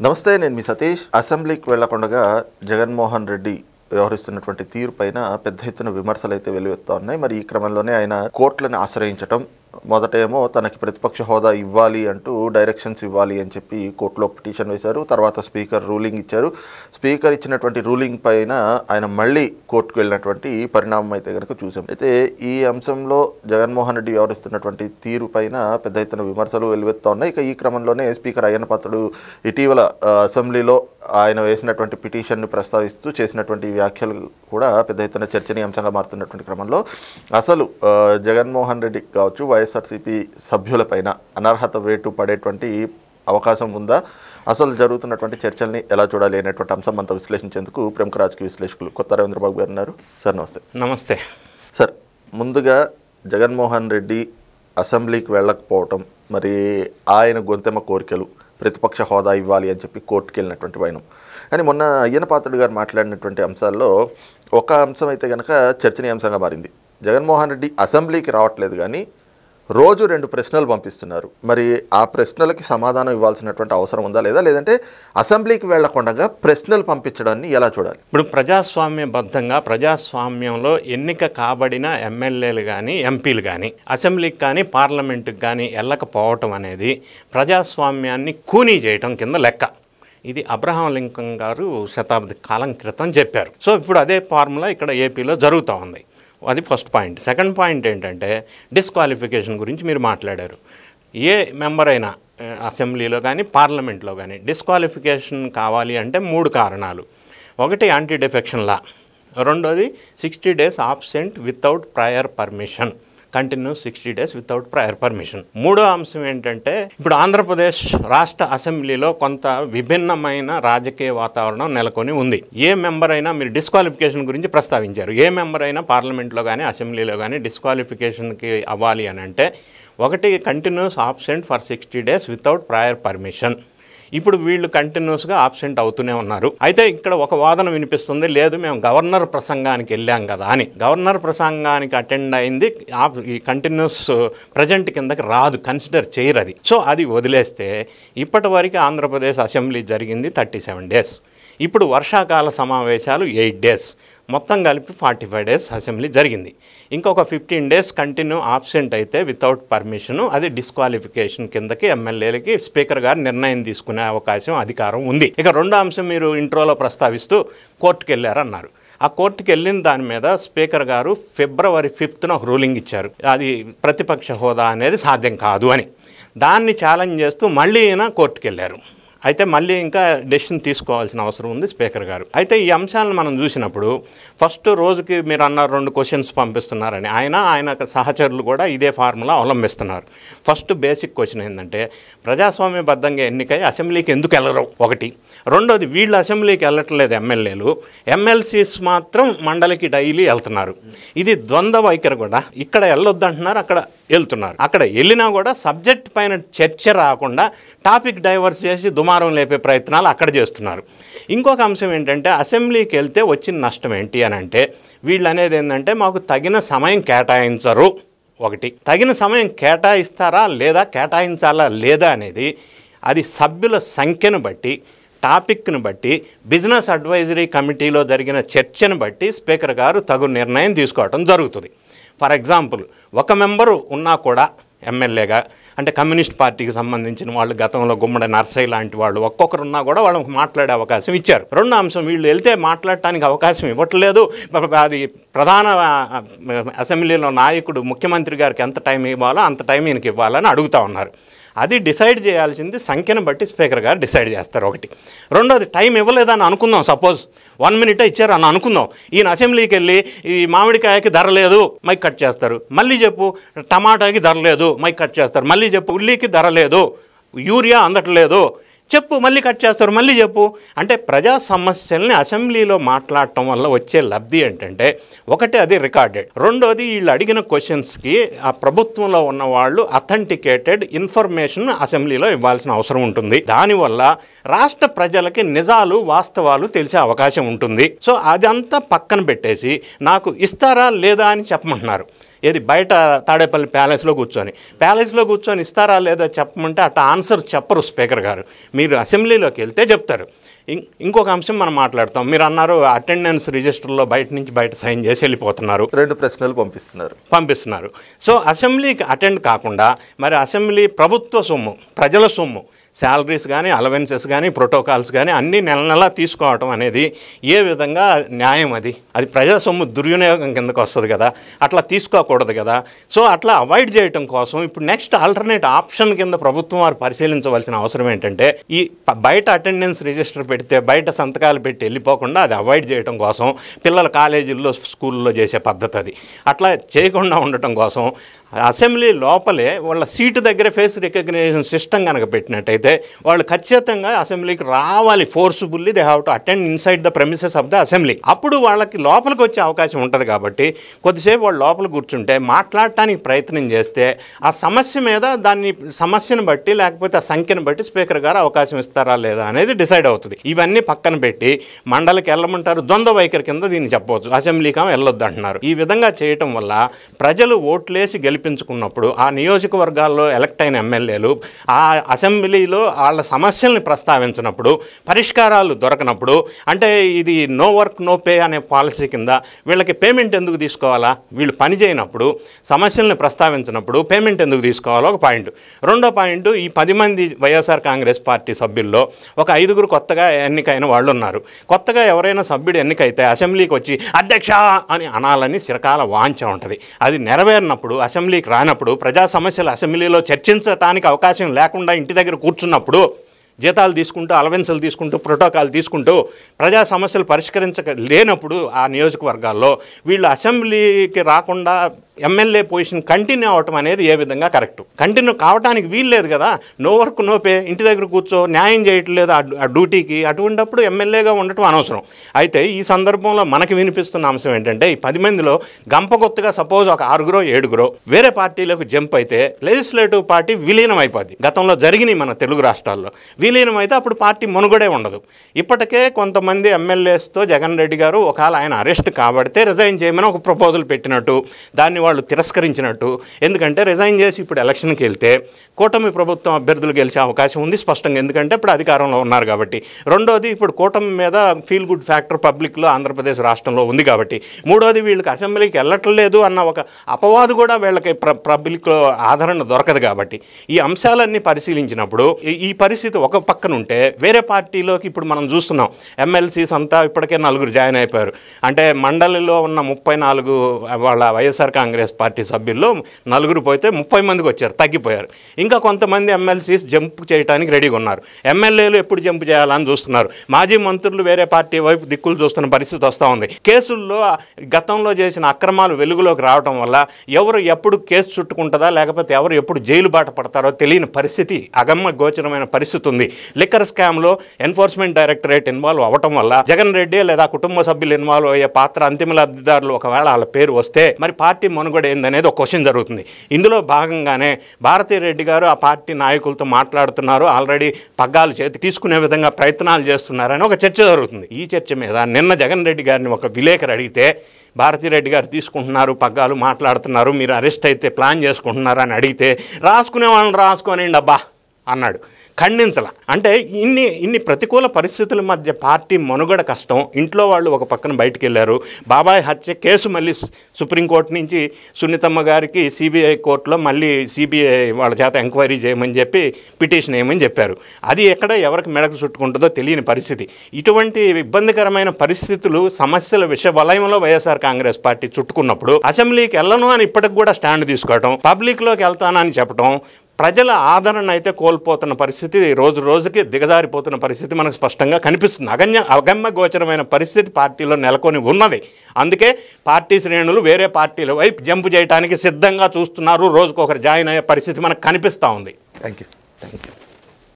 నమస్తే, నేను మీ సతీష్. అసెంబ్లీకి వెళ్లకుండా జగన్మోహన్ రెడ్డి వ్యవహరిస్తున్నటువంటి తీరు పైన పెద్ద ఎత్తున విమర్శలు అయితే వెల్లువెత్తా ఉన్నాయి. మరి ఈ క్రమంలోనే ఆయన కోర్టులను ఆశ్రయించడం, మొదటేమో తనకి ప్రతిపక్ష హోదా ఇవ్వాలి అంటూ డైరెక్షన్స్ ఇవ్వాలి అని చెప్పి కోర్టులో పిటిషన్ వేశారు. తర్వాత స్పీకర్ రూలింగ్ ఇచ్చారు. స్పీకర్ ఇచ్చినటువంటి రూలింగ్ పైన ఆయన మళ్ళీ కోర్టుకు వెళ్ళినటువంటి పరిణామం అయితే కనుక చూసాం. అయితే ఈ అంశంలో జగన్మోహన్ రెడ్డి వ్యవహరిస్తున్నటువంటి తీరు పైన పెద్ద ఎత్తున విమర్శలు వెల్లువెత్తా ఉన్నాయి. ఇక ఈ క్రమంలోనే స్పీకర్ అయ్యన్న పాత్రుడు ఇటీవల అసెంబ్లీలో ఆయన వేసినటువంటి పిటిషన్ను ప్రస్తావిస్తూ చేసినటువంటి వ్యాఖ్యలు కూడా పెద్ద ఎత్తున చర్చనీయాంశంగా మారుతున్నటువంటి క్రమంలో అసలు జగన్మోహన్ రెడ్డి కావచ్చు, వైఎస్ఆర్సీపీ సభ్యులపైన అనర్హత వేటు పడేటువంటి అవకాశం ఉందా, అసలు జరుగుతున్నటువంటి చర్చల్ని ఎలా చూడాలి అనేటువంటి అంశం అంతా విశ్లేషించేందుకు ప్రముఖ రాజకీయ విశ్లేషకులు కొత్త రవీంద్రబాబు గారు ఉన్నారు. సార్ నమస్తే. నమస్తే సార్. ముందుగా జగన్మోహన్ రెడ్డి అసెంబ్లీకి వెళ్ళకపోవటం, మరి ఆయన గొంతెమ్మ కోరికలు ప్రతిపక్ష హోదా ఇవ్వాలి అని చెప్పి కోర్టుకు వెళ్ళినటువంటి వైనం, కానీ మొన్న అయ్యన్న పాత్రుడు గారు మాట్లాడినటువంటి అంశాల్లో ఒక అంశం అయితే కనుక చర్చనీయాంశంగా మారింది. జగన్మోహన్ రెడ్డి అసెంబ్లీకి రావట్లేదు, కానీ రోజు 2 ప్రశ్నలు పంపిస్తున్నారు. మరి ఆ ప్రశ్నలకి సమాధానం ఇవ్వాల్సినటువంటి అవసరం ఉందా లేదా, లేదంటే అసెంబ్లీకి వెళ్లకుండా ప్రశ్నలు పంపించడాన్ని ఎలా చూడాలి? ఇప్పుడు ప్రజాస్వామ్యబద్ధంగా ప్రజాస్వామ్యంలో ఎన్నిక కాబడిన ఎమ్మెల్యేలు కానీ ఎంపీలు కానీ అసెంబ్లీకి కానీ పార్లమెంటుకి కానీ వెళ్ళకపోవటం అనేది ప్రజాస్వామ్యాన్ని కూనీ చేయటం కింద లెక్క. ఇది అబ్రహాం లింకన్ గారు శతాబ్ది కాలం క్రితం చెప్పారు. సో ఇప్పుడు అదే ఫార్ములా ఇక్కడ ఏపీలో జరుగుతూ ఉంది. అది ఫస్ట్ పాయింట్. సెకండ్ పాయింట్ ఏంటంటే డిస్క్వాలిఫికేషన్ గురించి మీరు మాట్లాడారు. ఏ మెంబర్ అయినా అసెంబ్లీలో కానీ పార్లమెంట్లో కానీ డిస్క్వాలిఫికేషన్ కావాలి అంటే 3 కారణాలు. ఒకటి యాంటీ డిఫెక్షన్ లా, రెండోది 60 days absent without prior permission, continuous 60 days without prior permission. మూడో అంశం ఏంటంటే ఇప్పుడు ఆంధ్రప్రదేశ్ రాష్ట్ర అసెంబ్లీలో కొంత విభిన్నమైన రాజకీయ వాతావరణం నెలకొని ఉంది. ఏ మెంబర్ అయినా మీరు డిస్క్వాలిఫికేషన్ గురించి ప్రస్తావించారు. ఏ మెంబర్ అయినా పార్లమెంట్లో కానీ అసెంబ్లీలో కానీ డిస్క్వాలిఫికేషన్కి అవ్వాలి అని అంటే ఒకటి continuous absent for 60 days without prior permission. ఇప్పుడు వీళ్ళు కంటిన్యూస్గా ఆబ్సెంట్ అవుతూనే ఉన్నారు. అయితే ఇక్కడ ఒక వాదన వినిపిస్తుంది, లేదు మేము గవర్నర్ ప్రసంగానికి వెళ్ళాం కదా అని. గవర్నర్ ప్రసంగానికి అటెండ్ అయింది ఈ కంటిన్యూస్ ప్రజెంట్ కిందకి రాదు, కన్సిడర్ చేయరు అది. సో అది వదిలేస్తే ఇప్పటి వరకు ఆంధ్రప్రదేశ్ అసెంబ్లీ జరిగింది 37 days. ఇప్పుడు వర్షాకాల సమావేశాలు 8 days, మొత్తం కలిపి 45 days అసెంబ్లీ జరిగింది. ఇంకొక 15 days కంటిన్యూ ఆబ్సెంట్ అయితే వితౌట్ పర్మిషను, అది డిస్క్వాలిఫికేషన్ కిందకి ఎమ్మెల్యేలకి స్పీకర్ గారు నిర్ణయం తీసుకునే అవకాశం, అధికారం ఉంది. ఇక రెండో అంశం మీరు ఇంట్రోలో ప్రస్తావిస్తూ కోర్టుకు వెళ్ళారన్నారు. ఆ కోర్టుకు వెళ్ళిన దాని మీద స్పీకర్ గారు February 5th ఒక రూలింగ్ ఇచ్చారు. అది ప్రతిపక్ష హోదా అనేది సాధ్యం కాదు అని. దాన్ని ఛాలెంజ్ చేస్తూ మళ్ళీ ఈయన కోర్టుకు వెళ్ళారు. అయితే మళ్ళీ ఇంకా డెసిషన్ తీసుకోవాల్సిన అవసరం ఉంది స్పీకర్ గారు. అయితే ఈ అంశాలను మనం చూసినప్పుడు ఫస్ట్ రోజుకి మీరు అన్నారు 2 క్వశ్చన్స్ పంపిస్తున్నారని, ఆయన సహచరులు కూడా ఇదే ఫార్ములా అవలంబిస్తున్నారు. ఫస్ట్ బేసిక్ క్వశ్చన్ ఏంటంటే ప్రజాస్వామ్యబద్ధంగా ఎన్నికై అసెంబ్లీకి ఎందుకు వెళ్ళరు ఒకటి. రెండోది వీళ్ళు అసెంబ్లీకి వెళ్ళట్లేదు ఎమ్మెల్యేలు, ఎమ్మెల్సీస్ మాత్రం మండలికి డైలీ వెళ్తున్నారు. ఇది ద్వంద్వ వైఖరి కూడా. ఇక్కడ వెళ్ళొద్దు అంటున్నారు, అక్కడ వెళ్తున్నారు. అక్కడ వెళ్ళినా కూడా సబ్జెక్ట్ పైన చర్చ రాకుండా టాపిక్ డైవర్స్ చేసి దుమారం లేపే ప్రయత్నాలు అక్కడ చేస్తున్నారు. ఇంకొక అంశం ఏంటంటే అసెంబ్లీకి వెళ్తే వచ్చిన నష్టం ఏంటి అని అంటే వీళ్ళు అనేది ఏంటంటే మాకు తగిన సమయం కేటాయించరు. ఒకటి, తగిన సమయం కేటాయిస్తారా లేదా కేటాయించాలా లేదా అనేది అది సభ్యుల సంఖ్యను బట్టి, టాపిక్ను బట్టి, బిజినెస్ అడ్వైజరీ కమిటీలో జరిగిన చర్చను బట్టి స్పీకర్ గారు తగు నిర్ణయం తీసుకోవడం జరుగుతుంది. ఫర్ ఎగ్జాంపుల్ ఒక మెంబరు ఉన్నా కూడా ఎమ్మెల్యేగా, అంటే కమ్యూనిస్ట్ పార్టీకి సంబంధించిన వాళ్ళు గతంలో గుమ్మడి నర్సయ్య లాంటి వాళ్ళు ఒక్కొక్కరున్నా కూడా వాళ్ళకి మాట్లాడే అవకాశం ఇచ్చారు. రెండో అంశం, వీళ్ళు వెళ్తే మాట్లాడటానికి అవకాశం ఇవ్వట్లేదు. అది ప్రధాన అసెంబ్లీలో నాయకుడు ముఖ్యమంత్రి గారికి ఎంత టైం ఇవ్వాలో అంత టైం ఈయనకి ఇవ్వాలని అడుగుతూ ఉన్నారు. అది డిసైడ్ చేయాల్సింది సంఖ్యను బట్టి స్పీకర్ గారు డిసైడ్ చేస్తారు ఒకటి. రెండోది, టైం ఇవ్వలేదని అనుకుందాం, సపోజ్ 1 minute ఇచ్చారు అని అనుకుందాం. ఈయన అసెంబ్లీకి వెళ్ళి ఈ మామిడికాయకి ధర లేదు, మైక్ కట్ చేస్తారు. మళ్ళీ చెప్పు టమాటాకి ధర లేదు, మైక్ కట్ చేస్తారు. మళ్ళీ చెప్పు ఉల్లికి ధర లేదు, యూరియా అందట్లేదు, చెప్పు మళ్ళీ కట్ చేస్తారు. మళ్ళీ చెప్పు. అంటే ప్రజా సమస్యల్ని అసెంబ్లీలో మాట్లాడటం వల్ల వచ్చే లబ్ధి ఏంటంటే ఒకటి అది రికార్డెడ్, రెండోది వీళ్ళు అడిగిన క్వశ్చన్స్కి ఆ ప్రభుత్వంలో ఉన్న వాళ్ళు అథెంటికేటెడ్ ఇన్ఫర్మేషన్ అసెంబ్లీలో ఇవ్వాల్సిన అవసరం ఉంటుంది. దానివల్ల రాష్ట్ర ప్రజలకి నిజాలు వాస్తవాలు తెలిసే అవకాశం ఉంటుంది. సో అదంతా పక్కన పెట్టేసి నాకు ఇస్తారా లేదా అని చెప్పమంటున్నారు. ఏది బయట తాడేపల్లి ప్యాలెస్లో కూర్చొని ఇస్తారా లేదా చెప్పమంటే అట్లా ఆన్సర్ చెప్పరు స్పీకర్ గారు. మీరు అసెంబ్లీలోకి వెళ్తే చెప్తారు. ఇంకొక అంశం మనం మాట్లాడతాం. మీరు అన్నారు అటెండెన్స్ రిజిస్టర్లో బయట సైన్ చేసి వెళ్ళిపోతున్నారు, 2 ప్రశ్నలు పంపిస్తున్నారు. సో అసెంబ్లీకి అటెండ్ కాకుండా మరి అసెంబ్లీ ప్రభుత్వ సొమ్ము, ప్రజల సొమ్ము, శాలరీస్ కానీ అలవెన్సెస్ కానీ ప్రోటోకాల్స్ కానీ అన్నీ నెల తీసుకోవటం అనేది ఏ విధంగా న్యాయం? అది ప్రజల సొమ్ము దుర్వినియోగం కిందకు వస్తుంది కదా, అట్లా తీసుకోకూడదు కదా. సో అట్లా అవాయిడ్ చేయడం కోసం ఇప్పుడు నెక్స్ట్ ఆల్టర్నేట్ ఆప్షన్ కింద ప్రభుత్వం వారు పరిశీలించవలసిన అవసరం ఏంటంటే ఈ బయట అటెండెన్స్ రిజిస్టర్ పెడితే బయట సంతకాలు పెట్టి వెళ్ళిపోకుండా అది అవాయిడ్ చేయడం కోసం పిల్లల కాలేజీల్లో స్కూల్లో చేసే పద్ధతి అది. అట్లా చేయకుండా ఉండటం కోసం అసెంబ్లీ లోపలే వాళ్ళ సీటు దగ్గర ఫేస్ రికగ్నిషన్ సిస్టమ్ కనుక పెట్టినట్టయితే వాళ్ళు ఖచ్చితంగా అసెంబ్లీకి రావాలి. Forcibly they have to attend inside the premises of the assembly. అప్పుడు వాళ్ళకి లోపలికి వచ్చే అవకాశం ఉంటుంది. కాబట్టి కొద్దిసేపు వాళ్ళు లోపల కూర్చుంటే మాట్లాడటానికి ప్రయత్నం చేస్తే ఆ సమస్య మీద సమస్యను బట్టి లేకపోతే ఆ సంఖ్యను బట్టి స్పీకర్ గారు అవకాశం ఇస్తారా లేదా అనేది డిసైడ్ అవుతుంది. ఇవన్నీ పక్కన పెట్టి మండలికి వెళ్ళమంటారు, ద్వంద్వ వైఖరి కింద దీన్ని చెప్పవచ్చు. అసెంబ్లీకి వెళ్ళొద్దు అంటున్నారు. ఈ విధంగా చేయటం వల్ల ప్రజలు ఓట్లేసి గెలిపించుకున్నప్పుడు ఆ నియోజకవర్గాల్లో ఎలక్ట్ అయిన ఎమ్మెల్యేలు ఆ అసెంబ్లీలో వాళ్ళ సమస్యల్ని ప్రస్తావించినప్పుడు, పరిష్కారాలు దొరకనప్పుడు, అంటే ఇది నో వర్క్ నో పే అనే పాలసీ కింద వీళ్ళకి పేమెంట్ ఎందుకు తీసుకోవాలా? వీళ్ళు పని చేయనప్పుడు, సమస్యల్ని ప్రస్తావించినప్పుడు పేమెంట్ ఎందుకు తీసుకోవాలో ఒక పాయింట్. రెండో పాయింట్, ఈ 10 మంది వైఎస్ఆర్ కాంగ్రెస్ పార్టీ సభ్యుల్లో ఒక 5గురు కొత్తగా ఎన్నికైన వాళ్ళు ఉన్నారు. కొత్తగా ఎవరైనా సభ్యుడు ఎన్నికైతే అసెంబ్లీకి వచ్చి అధ్యక్ష అని అనాలని చిరకాల వాంఛ ఉంటుంది. అది నెరవేరినప్పుడు, అసెంబ్లీకి రానప్పుడు, ప్రజా సమస్యలు అసెంబ్లీలో చర్చించడానికి అవకాశం లేకుండా ఇంటి దగ్గర కూర్చున్నప్పుడు, జీతాలు తీసుకుంటూ అలవెన్సులు తీసుకుంటూ ప్రోటోకాల్ తీసుకుంటూ ప్రజా సమస్యలు లేనప్పుడు ఆ నియోజకవర్గాల్లో వీళ్ళు అసెంబ్లీకి రాకుండా ఎమ్మెల్యే పొజిషన్ కంటిన్యూ అవటం అనేది ఏ విధంగా కరెక్ట్? కంటిన్యూ కావడానికి వీల్లేదు కదా. నో వర్క్ నో పే, ఇంటి దగ్గర కూర్చో న్యాయం చేయట్లేదు ఆ డ్యూటీకి. అటువంటిప్పుడు ఎమ్మెల్యేగా ఉండటం అనవసరం. అయితే ఈ సందర్భంలో మనకి వినిపిస్తున్న అంశం ఏంటంటే ఈ 10 మందిలో గంపగొత్తుగా సపోజ్ ఒక 6గురో 7గురో వేరే పార్టీలకు జంప్ అయితే లెజిస్లేటివ్ పార్టీ విలీనం అయిపోద్ది. గతంలో జరిగినాయి మన తెలుగు రాష్ట్రాల్లో. విలీనం అయితే అప్పుడు పార్టీ మనుగడే ఉండదు. ఇప్పటికే కొంతమంది ఎమ్మెల్యేస్తో జగన్ రెడ్డి గారు ఒకవేళ ఆయన అరెస్ట్ కాబడితే రిజైన్ చేయమని ఒక ప్రపోజల్ పెట్టినట్టు, దాన్ని వాళ్ళు తిరస్కరించినట్టు. ఎందుకంటే రిజైన్ చేసి ఇప్పుడు ఎలక్షన్కి వెళ్తే కూటమి ప్రభుత్వం అభ్యర్థులు గెలిచే అవకాశం ఉంది స్పష్టంగా, ఎందుకంటే ఇప్పుడు అధికారంలో ఉన్నారు కాబట్టి. రెండోది, ఇప్పుడు కూటమి మీద ఫీల్ గుడ్ ఫ్యాక్టర్ పబ్లిక్లో ఆంధ్రప్రదేశ్ రాష్ట్రంలో ఉంది కాబట్టి. మూడోది, వీళ్ళకి అసెంబ్లీకి వెళ్ళట్లేదు అన్న ఒక అపవాదు కూడా వీళ్ళకి పబ్లిక్లో ఆదరణ దొరకదు కాబట్టి. ఈ అంశాలన్నీ పరిశీలించినప్పుడు ఈ పరిస్థితి ఒక పక్కన ఉంటే, వేరే పార్టీలోకి ఇప్పుడు మనం చూస్తున్నాం ఎమ్మెల్సీస్ అంతా ఇప్పటికే 4 జాయిన్ అయిపోయారు. అంటే మండలిలో ఉన్న 34 వాళ్ళ వైఎస్ఆర్ కాంగ్రెస్ పార్టీ సభ్యుల్లో 4 పోతే 30 మందికి వచ్చారు, తగ్గిపోయారు. ఇంకా కొంతమంది ఎమ్మెల్సీస్ జంప్ చేయడానికి రెడీగా ఉన్నారు. ఎమ్మెల్యేలు ఎప్పుడు జంప్ చేయాలని చూస్తున్నారు. మాజీ మంత్రులు వేరే పార్టీ వైపు దిక్కులు చూస్తున్న పరిస్థితి వస్తూ ఉంది. కేసుల్లో గతంలో చేసిన అక్రమాలు వెలుగులోకి రావడం వల్ల ఎవరు ఎప్పుడు కేసు చుట్టుకుంటుందా లేకపోతే ఎవరు ఎప్పుడు జైలు బాట పడతారో తెలియని పరిస్థితి, అగమ్య గోచరమైన పరిస్థితి ఉంది. లిక్కర్ స్కామ్లో ఎన్ఫోర్స్మెంట్ డైరెక్టరేట్ ఇన్వాల్వ్ అవ్వటం వల్ల జగన్ రెడ్డి లేదా కుటుంబ సభ్యులు ఇన్వాల్వ్ అయ్యే పాత్ర అంతిమ లబ్ధిదారులు ఒకవేళ వాళ్ళ పేరు వస్తే మరి పార్టీ మనుగడ ఏందనేది ఒక క్వశ్చన్ జరుగుతుంది. ఇందులో భాగంగానే భారతీ రెడ్డి గారు ఆ పార్టీ నాయకులతో మాట్లాడుతున్నారు, ఆల్రెడీ పగ్గాలు చేతి తీసుకునే విధంగా ప్రయత్నాలు చేస్తున్నారని ఒక చర్చ జరుగుతుంది. ఈ చర్చ మీద నిన్న జగన్ రెడ్డి గారిని ఒక విలేకరు అడిగితే, భారతీ రెడ్డి గారు తీసుకుంటున్నారు పగ్గాలు, మాట్లాడుతున్నారు, మీరు అరెస్ట్ అయితే ప్లాన్ చేసుకుంటున్నారు అని అడిగితే, రాసుకునే వాళ్ళని రాసుకోనండి అబ్బా అన్నాడు. ఖండించాల. అంటే ఇన్ని ప్రతికూల పరిస్థితుల మధ్య పార్టీ మనుగడ కష్టం. ఇంట్లో వాళ్ళు ఒక పక్కన బయటికి వెళ్ళారు. బాబాయ్ హత్య కేసు మళ్ళీ సుప్రీంకోర్టు నుంచి సునీతమ్మ గారికి సిబిఐ కోర్టులో మళ్ళీ సిబిఐ వాళ్ళ చేత ఎంక్వైరీ చేయమని చెప్పి పిటిషన్ వేయమని చెప్పారు. అది ఎక్కడ ఎవరికి మెడకు చుట్టుకుంటుందో తెలియని పరిస్థితి. ఇటువంటి ఇబ్బందికరమైన పరిస్థితులు, సమస్యల విష వలయంలో వైఎస్ఆర్ కాంగ్రెస్ పార్టీ చుట్టుకున్నప్పుడు అసెంబ్లీకి వెళ్ళను అని ఇప్పటికి కూడా స్టాండ్ తీసుకోవటం, పబ్లిక్లోకి వెళ్తానని చెప్పడం, ప్రజల ఆదరణ అయితే కోల్పోతున్న పరిస్థితి, రోజు రోజుకి దిగజారిపోతున్న పరిస్థితి మనకు స్పష్టంగా కనిపిస్తుంది. అగమ్య గోచరమైన పరిస్థితి పార్టీలో నెలకొని ఉన్నది. అందుకే పార్టీ శ్రేణులు వేరే పార్టీల వైపు జంపు చేయడానికి సిద్ధంగా చూస్తున్నారు. రోజుకొకరు జాయిన్ అయ్యే పరిస్థితి మనకు కనిపిస్తూ ఉంది. Thank you.